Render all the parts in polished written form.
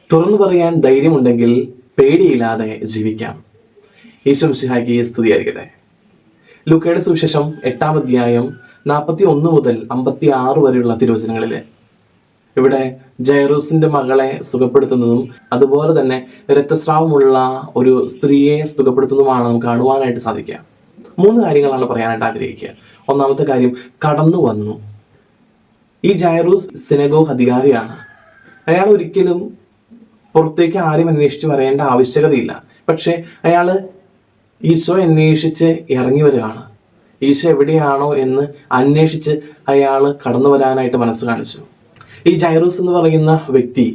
തുറന്നു പറയാൻ ധൈര്യമുണ്ടെങ്കിൽ പേടിയില്ലാതെ ജീവിക്കാം. ഈശോ മിശിഹായ്ക്ക് സ്തുതിയായിരിക്കട്ടെ. ലൂക്കയുടെ സുവിശേഷം 8-ാം അധ്യായം 41 മുതൽ 56 വരെയുള്ള തിരുവചനങ്ങളിൽ ഇവിടെ ജൈറൂസിന്റെ മകളെ സുഖപ്പെടുത്തുന്നതും അതുപോലെ തന്നെ രക്തസ്രാവമുള്ള ഒരു സ്ത്രീയെ സുഖപ്പെടുത്തുന്നതുമാണ് നമുക്ക് കാണുവാനായിട്ട് സാധിക്കുക. 3 കാര്യങ്ങളാണ് പറയാനായിട്ട് ആഗ്രഹിക്കുക. ഒന്നാമത്തെ കാര്യം, കടന്നു വന്നു. ഈ ജൈറൂസ് സിനഗോഗ് അധികാരിയാണ്. അയാൾ ഒരിക്കലും പുറത്തേക്ക് ആരും അന്വേഷിച്ച് വരേണ്ട ആവശ്യകതയില്ല. പക്ഷെ അയാൾ ഈശോ അന്വേഷിച്ച് ഇറങ്ങി വരികയാണ്. ഈശോ എവിടെയാണോ എന്ന് അന്വേഷിച്ച് അയാൾ കടന്നു വരാനായിട്ട് മനസ്സ് കാണിച്ചു. ഈ ജൈറൂസ് എന്ന് പറയുന്ന വ്യക്തി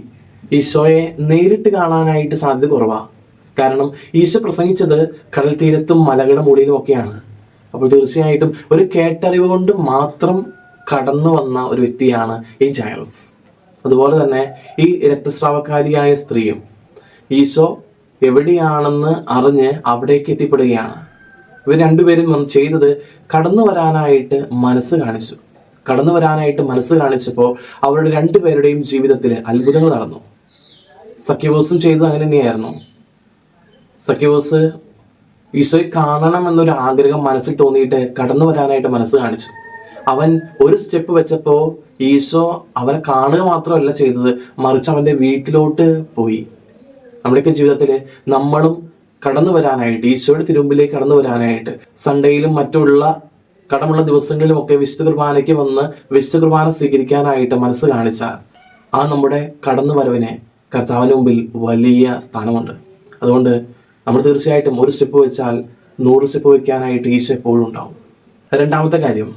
ഈശോയെ നേരിട്ട് കാണാനായിട്ട് സാധ്യത കുറവാണ്. കാരണം ഈശോ പ്രസംഗിച്ചത് കടൽ തീരത്തും മലകളുടെ മുകളിലും ഒക്കെയാണ്. അപ്പോൾ തീർച്ചയായിട്ടും ഒരു കേട്ടറിവ് കൊണ്ട് മാത്രം കടന്നു വന്ന ഒരു വ്യക്തിയാണ് ഈ ജൈറൂസ്. അതുപോലെ തന്നെ ഈ രക്തസ്രാവക്കാരിയായ സ്ത്രീയും ഈശോ എവിടെയാണെന്ന് അറിഞ്ഞ് അവിടേക്ക് എത്തിപ്പെടുകയാണ്. ഇവർ രണ്ടുപേരും ചെയ്തത് കടന്നു വരാനായിട്ട് മനസ്സ് കാണിച്ചു. കടന്നു വരാനായിട്ട് മനസ്സ് കാണിച്ചപ്പോൾ അവരുടെ രണ്ടുപേരുടെയും ജീവിതത്തിൽ അത്ഭുതങ്ങൾ നടന്നു. സഖ്യവോസും ചെയ്തത് അങ്ങനെ തന്നെയായിരുന്നു. സഖ്യവോസ് ഈശോയെ കാണണം എന്നൊരു ആഗ്രഹം മനസ്സിൽ തോന്നിയിട്ട് കടന്നു വരാനായിട്ട് മനസ്സ് കാണിച്ചു. അവൻ ഒരു സ്റ്റെപ്പ് വെച്ചപ്പോൾ ഈശോ അവനെ കാണുക മാത്രമല്ല ചെയ്തത്, മറിച്ച് അവൻ്റെ വീട്ടിലോട്ട് പോയി. നമ്മുടെയൊക്കെ ജീവിതത്തിൽ നമ്മളും കടന്നു വരാനായിട്ട്, ഈശോയുടെ തിരുമുമ്പിലേക്ക് കടന്നു വരാനായിട്ട് സൺഡേയിലും മറ്റുള്ള കടമുള്ള ദിവസങ്ങളിലുമൊക്കെ വിശുദ്ധ കുർബാനയ്ക്ക് വന്ന് വിശുദ്ധ കുർബാന സ്വീകരിക്കാനായിട്ട് മനസ്സ് കാണിച്ചാൽ ആ നമ്മുടെ കടന്നു വരവിന് കർത്താവിന് മുമ്പിൽ വലിയ സ്ഥാനമുണ്ട്. അതുകൊണ്ട് നമ്മൾ തീർച്ചയായിട്ടും ഒരു സ്റ്റെപ്പ് വെച്ചാൽ 100 സ്റ്റെപ്പ് വയ്ക്കാനായിട്ട് ഈശോ എപ്പോഴും ഉണ്ടാവും. രണ്ടാമത്തെ കാര്യം,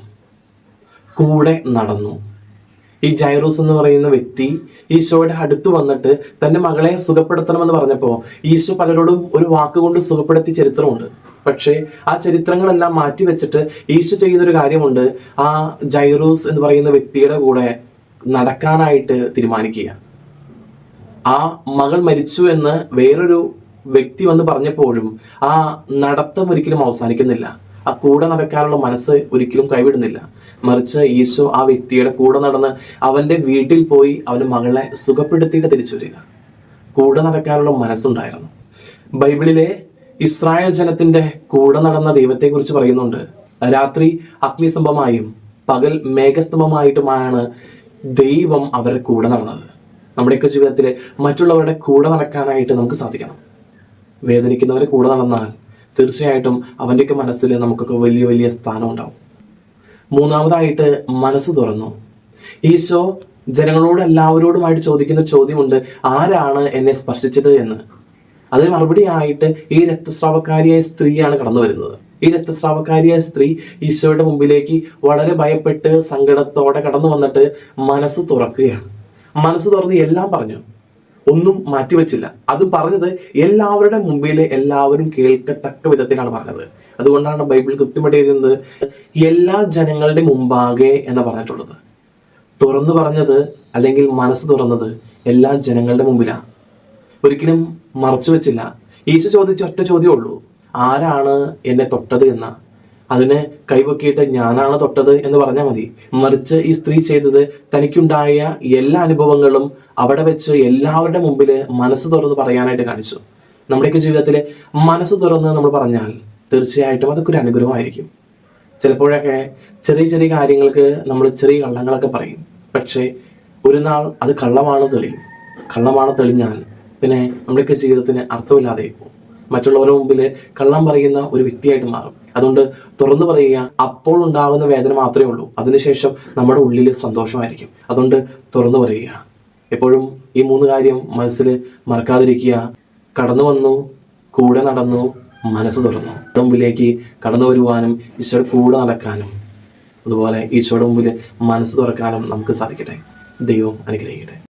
കൂടെ നടന്നു. ഈ ജൈറൂസ് എന്ന് പറയുന്ന വ്യക്തി ഈശോയുടെ അടുത്ത് വന്നിട്ട് തൻ്റെ മകളെ സുഖപ്പെടുത്തണമെന്ന് പറഞ്ഞപ്പോൾ ഈശോ പലരോടും ഒരു വാക്കുകൊണ്ട് സുഖപ്പെടുത്തി ചരിത്രമുണ്ട്. പക്ഷേ ആ ചരിത്രങ്ങളെല്ലാം മാറ്റി വെച്ചിട്ട് ഈശോ ചെയ്യുന്നൊരു കാര്യമുണ്ട്. ആ ജൈറൂസ് എന്ന് പറയുന്ന വ്യക്തിയുടെ കൂടെ നടക്കാനായിട്ട് തീരുമാനിക്കുക. ആ മകൾ മരിച്ചു എന്ന് വേറൊരു വ്യക്തി വന്ന് പറഞ്ഞപ്പോഴും ആ നടത്തം ഒരിക്കലും അവസാനിക്കുന്നില്ല. ആ കൂടെ നടക്കാനുള്ള മനസ്സ് ഒരിക്കലും കൈവിടുന്നില്ല. മറിച്ച് ഈശോ ആ വ്യക്തിയുടെ കൂടെ നടന്ന് അവൻ്റെ വീട്ടിൽ പോയി അവൻ്റെ മകളെ സുഖപ്പെടുത്തിയിട്ട് തിരിച്ചു വരിക. കൂടെ നടക്കാനുള്ള മനസ്സുണ്ടായിരുന്നു. ബൈബിളിലെ ഇസ്രായേൽ ജനത്തിൻ്റെ കൂടെ നടന്ന ദൈവത്തെക്കുറിച്ച് പറയുന്നുണ്ട്. രാത്രി അഗ്നിസ്തംഭമായും പകൽ മേഘസ്തംഭമായിട്ടുമാണ് ദൈവം അവരുടെ കൂടെ നടന്നത്. നമ്മുടെയൊക്കെ ജീവിതത്തിൽ മറ്റുള്ളവരുടെ കൂടെ നടക്കാനായിട്ട് നമുക്ക് സാധിക്കണം. വേദനിക്കുന്നവരെ കൂടെ നടന്നാൽ തീർച്ചയായിട്ടും അവൻ്റെയൊക്കെ മനസ്സിൽ നമുക്കൊക്കെ വലിയ വലിയ സ്ഥാനം ഉണ്ടാവും. മൂന്നാമതായിട്ട്, മനസ്സ് തുറന്നു. ഈശോ ജനങ്ങളോട് എല്ലാവരോടുമായിട്ട് ചോദിക്കുന്ന ചോദ്യമുണ്ട്, ആരാണ് എന്നെ സ്പർശിച്ചത് എന്ന്. അതിന് മറുപടി ആയിട്ട് ഈ രക്തസ്രാവക്കാരിയായ സ്ത്രീയാണ് കടന്നു വരുന്നത്. ഈ രക്തസ്രാവക്കാരിയായ സ്ത്രീ ഈശോയുടെ മുമ്പിലേക്ക് വളരെ ഭയപ്പെട്ട് സങ്കടത്തോടെ കടന്നു വന്നിട്ട് മനസ്സ് തുറക്കുകയാണ്. മനസ്സ് തുറന്ന് എല്ലാം പറഞ്ഞു, ഒന്നും മാറ്റിവെച്ചില്ല. അത് പറഞ്ഞത് എല്ലാവരുടെ മുമ്പിൽ എല്ലാവരും കേൾക്കത്തക്ക വിധത്തിലാണ് പറഞ്ഞത്. അതുകൊണ്ടാണ് ബൈബിൾ കൃത്യമായിട്ട് എഴുതുന്നത് എല്ലാ ജനങ്ങളുടെ മുമ്പാകെ എന്ന് പറഞ്ഞിട്ടുള്ളത്. തുറന്നു പറഞ്ഞത് അല്ലെങ്കിൽ മനസ്സ് തുറന്നത് എല്ലാ ജനങ്ങളുടെ മുമ്പിലാണ്. ഒരിക്കലും മറച്ചു വെച്ചില്ല. ഈശോ ചോദിച്ച ഒറ്റ ചോദ്യമേ ഉള്ളൂ, ആരാണ് എന്നെ തൊട്ടത് എന്ന. അതിന് കൈപൊക്കിയിട്ട് ഞാനാണ് തൊട്ടത് എന്ന് പറഞ്ഞാൽ മതി. മറിച്ച് ഈ സ്ത്രീ ചെയ്തത് തനിക്കുണ്ടായ എല്ലാ അനുഭവങ്ങളും അവിടെ വെച്ച് എല്ലാവരുടെ മുമ്പിൽ മനസ്സ് തുറന്ന് പറയാനായിട്ട് കാണിച്ചു. നമ്മുടെയൊക്കെ ജീവിതത്തിൽ മനസ്സ് തുറന്ന് നമ്മൾ പറഞ്ഞാൽ തീർച്ചയായിട്ടും അതൊക്കെ ഒരു അനുഗ്രഹമായിരിക്കും. ചിലപ്പോഴൊക്കെ ചെറിയ ചെറിയ കാര്യങ്ങൾക്ക് നമ്മൾ ചെറിയ കള്ളങ്ങളൊക്കെ പറയും. പക്ഷേ ഒരു നാൾ അത് കള്ളമാണ് തെളിയും. കള്ളമാണ് തെളിഞ്ഞാൽ പിന്നെ നമ്മുടെയൊക്കെ ജീവിതത്തിന് അർത്ഥമില്ലാതെ പോകും. മറ്റുള്ളവരുടെ മുമ്പിൽ കള്ളം പറയുന്ന ഒരു വ്യക്തിയായിട്ട് മാറും. അതുകൊണ്ട് തുറന്നു പറയുക. അപ്പോൾ ഉണ്ടാകുന്ന വേദന മാത്രമേ ഉള്ളൂ, അതിനുശേഷം നമ്മുടെ ഉള്ളിൽ സന്തോഷമായിരിക്കും. അതുകൊണ്ട് തുറന്നു പറയുക. എപ്പോഴും ഈ 3 കാര്യം മനസ്സിൽ മറക്കാതിരിക്കുക. കടന്നു വന്നു, കൂടെ നടന്നു, മനസ്സ് തുറന്നു. മുമ്പിലേക്ക് കടന്നു വരുവാനും ഈശോയുടെ കൂടെ നടക്കാനും അതുപോലെ ഈശോയുടെ മുമ്പിൽ മനസ്സ് തുറക്കാനും നമുക്ക് സാധിക്കട്ടെ. ദൈവം അനുഗ്രഹിക്കട്ടെ.